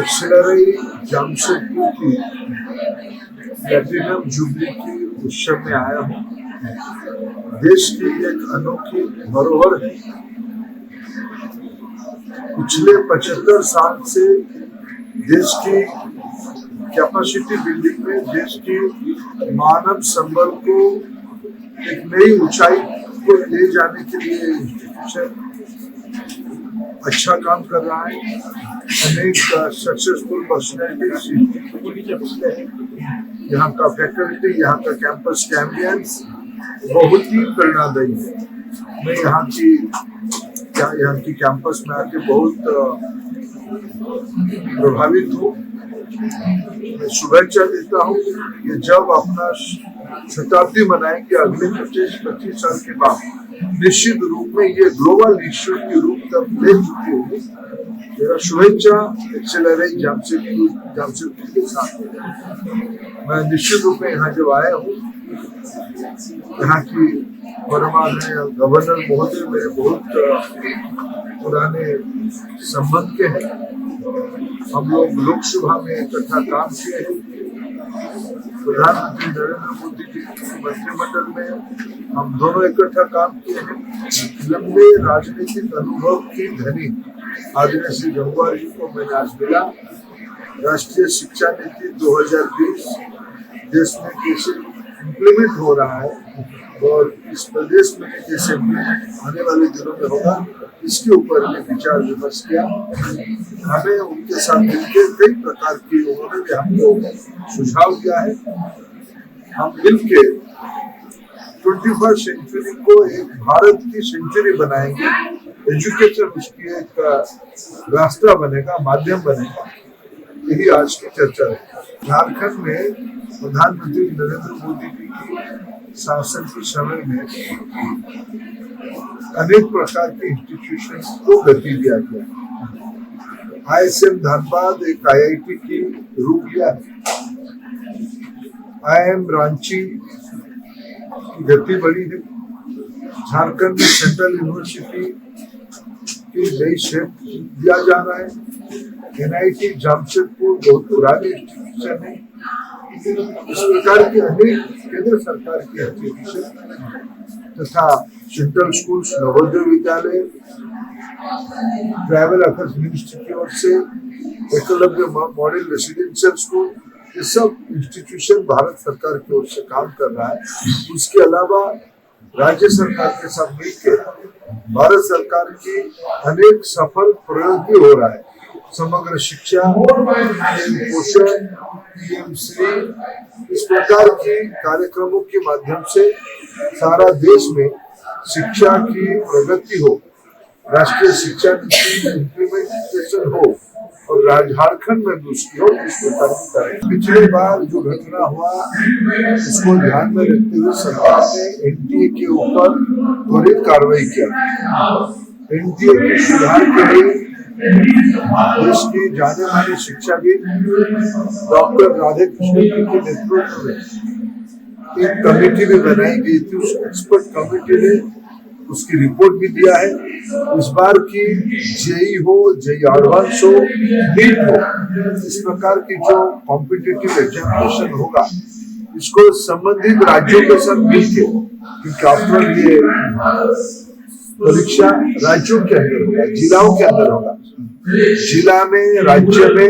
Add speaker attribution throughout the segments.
Speaker 1: Auxiliary Jamshedpur की platinum jubilee की उत्सव में आया हूँ। देश की एक अनोखी धरोहर है। पिछले 75 साल से देश की कैपेसिटी बिल्डिंग में देश की मानव संबल को एक नई ऊंचाई को ले जाने के लिए इंस्टीट्यूशन अच्छा काम कर रहा है। अनेक सक्सेसफुल पर्सनैलिटीज यहाँ का फैकल्टी, यहाँ का कैंपस का एम्बियंस बहुत ही प्रेरणादायी है। मैं यहाँ की कैंपस में आके बहुत प्रभावित हूँ। मैं शुभेच्छा देता हूँ कि जब अपना शताब्दी मनाएंगे अगले 25 साल के बाद, निश्चित रूप में ये ग्लोबल इश्यू की रूप तक ले चुकी होगी। मेरा शुभेच्छा एक्सेलरी जमशेदपुर के साथ। मैं निश्चित रूप में यहाँ जब आया हूँ, यहाँ की परमानंद गवर्नर महोदय मेरे बहुत पुराने संबंध के हैं। हम लोग लोकसभा में इकट्ठा काम किए हैं। प्रधानमंत्री नरेंद्र मोदी जी के मंत्रिमंडल में हम दोनों इकट्ठा काम किए हैं। लंबे राजनीतिक अनुभव की धनी आदरणीय श्री गंगवार जी को मैंने आज मिला। राष्ट्रीय शिक्षा नीति 2020 देश में कैसे इम्प्लीमेंट हो रहा है और इस प्रदेश में कैसे आने वाले दिनों में होगा, इसके ऊपर भी विचार विमर्श किया। हमें उनके साथ मिलकर कई प्रकार की उन्होंने भी हमको सुझाव दिया है। हम मिलकर 21st सेंचुरी को एक भारत की सेंचुरी बनाएंगे। एजुकेशन उसकी एक रास्ता बनेगा, माध्यम बनेगा। यही आज की चर्चा है। झारखंड में प्रधानमंत्री नरेंद्र मोदी जी की शासन के समय में अनेक प्रकार के इंस्टीट्यूशन को गति दिया गया। ISM धनबाद एक IIT की रूप लिया है। IIM रांची की गति बढ़ी है। झारखंड में सेंट्रल यूनिवर्सिटी की नई शेप दिया जा रहा है। NIT जमशेदपुर बहुत पुरानी इंस्टीट्यूशन है। इस प्रकार की अनेक केंद्र सरकार की इंस्टीट्यूशन तथा central schools, Navodaya Vidyalaya, tribal affairs ministry की ओर से एकलव्य मॉडल रेसिडेंशियल स्कूल, ये सब इंस्टीट्यूशन भारत सरकार की ओर से काम कर रहा है। उसके अलावा राज्य सरकार के साथ मिलकर भारत सरकार की अनेक सफल प्रयोग भी हो रहा है। समग्र शिक्षा, पोषण, PMC, इस प्रकार के कार्यक्रमों के माध्यम से सारा देश में शिक्षा की प्रगति हो, राष्ट्रीय शिक्षा नीति इम्प्लीमेंटेशन हो और झारखंड में भी उसकी हो, इस प्रकार की करें। पिछले बार जो घटना हुआ उसको ध्यान में रखते हुए सरकार ने NTA के ऊपर त्वरित कार्रवाई किया। NTA के सुधार के लिए देश की जाने माने शिक्षाविद डॉक्टर राधाकृष्णन जी के नेतृत्व में एक कमेटी भी बनाई गई थी। उस एक्सपर्ट कमेटी ने उसकी रिपोर्ट भी दिया है। इस बार की JEE हो, JEE एडवांस हो, NEET हो, इस प्रकार की जो कॉम्पिटिटिव एग्जामिनेशन होगा, इसको संबंधित राज्यों के साथ मिलकर, क्योंकि आफ्टर ये परीक्षा राज्यों के अंदर होगा, जिलाओं के अंदर होगा। जिला में, राज्य में,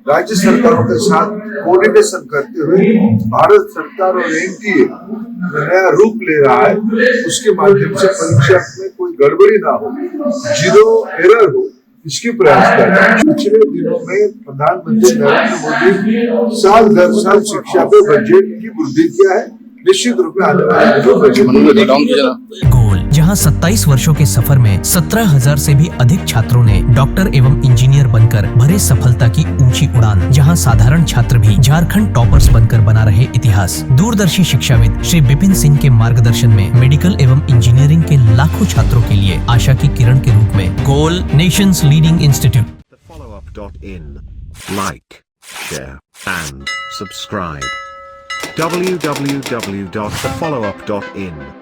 Speaker 1: राज्य सरकारों के साथ कोऑर्डिनेशन करते हुए भारत सरकार और NTA नया रूप ले रहा है। उसके माध्यम से परीक्षा में कोई गड़बड़ी ना हो, जीरो एरर हो, इसकी प्रयास कर रहा है। पिछले दिनों में प्रधानमंत्री नरेंद्र मोदी साल दर साल शिक्षा पे बजट की वृद्धि किया है। निश्चित रूप में आने वाले
Speaker 2: गोल, जहां 27 वर्षों के सफर में 17,000 से भी अधिक छात्रों ने डॉक्टर एवं इंजीनियर बनकर भरे सफलता की ऊंची उड़ान, जहां साधारण छात्र भी झारखंड टॉपर्स बनकर बना रहे इतिहास। दूरदर्शी शिक्षाविद श्री विपिन सिंह के मार्गदर्शन में मेडिकल एवं इंजीनियरिंग के लाखों छात्रों के लिए आशा की किरण के रूप में गोल, nation's leading institute.
Speaker 3: Like, share and subscribe. www.thefollowup.in